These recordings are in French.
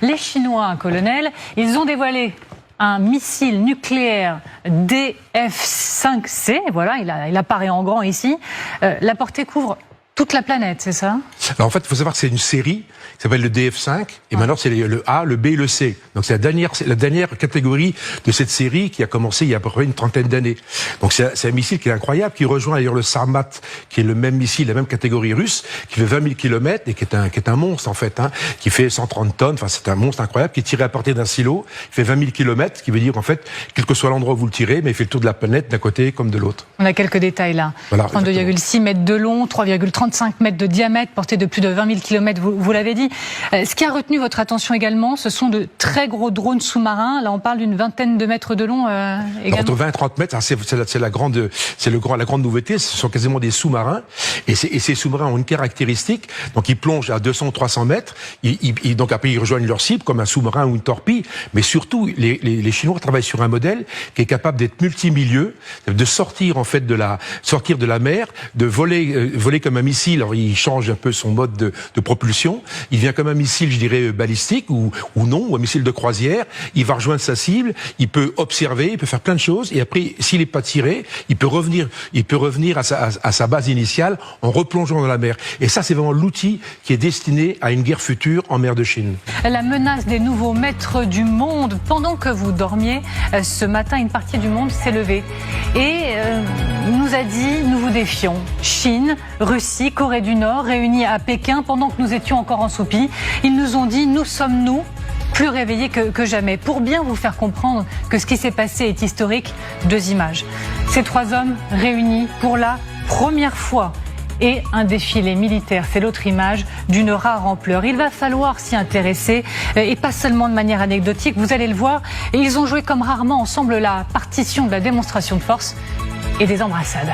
Les Chinois, colonel, ils ont dévoilé un missile nucléaire DF-5C. Voilà, il apparaît en grand ici. La portée couvre toute la planète, c'est ça? Alors en fait, il faut savoir que c'est une série qui s'appelle le DF5, et maintenant c'est le A, le B et le C. Donc c'est la dernière catégorie de cette série qui a commencé il y a à peu près une trentaine d'années. Donc c'est un missile qui est incroyable, qui rejoint d'ailleurs le Sarmat, qui est le même missile, la même catégorie russe, qui fait 20 000 km et qui est un monstre en fait, qui fait 130 tonnes, enfin c'est un monstre incroyable, qui est tiré à partir d'un silo, il fait 20 000 km, ce qui veut dire qu'en fait, quel que soit l'endroit où vous le tirez, mais il fait le tour de la planète d'un côté comme de l'autre. On a quelques détails là. Voilà, 32,6 mètres de long, 3,35 mètres de diamètre, portée de plus de 20 000 km, vous l'avez dit. Ce qui a retenu votre attention également, ce sont de très gros drones sous-marins. Là, on parle d'une vingtaine de mètres de long également. Entre 20 et 30 mètres, c'est la grande nouveauté, ce sont quasiment des sous-marins. Et ces sous-marins ont une caractéristique, donc ils plongent à 200 ou 300 mètres, donc après ils rejoignent leur cible, comme un sous-marin ou une torpille. Mais surtout, les Chinois travaillent sur un modèle qui est capable d'être multimilieu, de sortir en fait de la mer, de voler comme un missile. Alors, il change un peu son mode de propulsion. Il vient comme un missile, je dirais, balistique ou non, ou un missile de croisière. Il va rejoindre sa cible, il peut observer, il peut faire plein de choses. Et après, s'il n'est pas tiré, il peut revenir à sa base initiale en replongeant dans la mer. Et ça, c'est vraiment l'outil qui est destiné à une guerre future en mer de Chine. La menace des nouveaux maîtres du monde. Pendant que vous dormiez, ce matin, une partie du monde s'est levée et nous a dit, nous vous défions. Chine, Russie, Corée du Nord, réunis à Pékin pendant que nous étions encore en soupie. Ils nous ont dit, nous sommes nous, plus réveillés que jamais. Pour bien vous faire comprendre que ce qui s'est passé est historique, deux images. Ces trois hommes réunis pour la première fois. Et un défilé militaire, c'est l'autre image, d'une rare ampleur. Il va falloir s'y intéresser, et pas seulement de manière anecdotique, vous allez le voir. Et ils ont joué comme rarement ensemble la partition de la démonstration de force et des embrassades.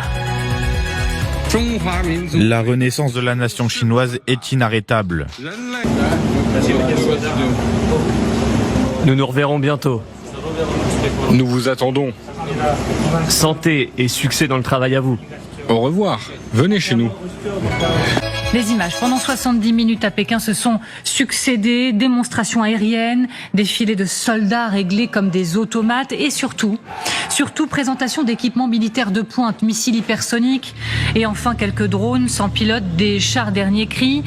La renaissance de la nation chinoise est inarrêtable. Nous nous reverrons bientôt. Nous vous attendons. Santé et succès dans le travail à vous. Au revoir. Venez chez nous. Les images pendant 70 minutes à Pékin se sont succédées, démonstrations aériennes, défilés de soldats réglés comme des automates et surtout présentation d'équipements militaires de pointe, missiles hypersoniques et enfin quelques drones sans pilote, des chars dernier cri.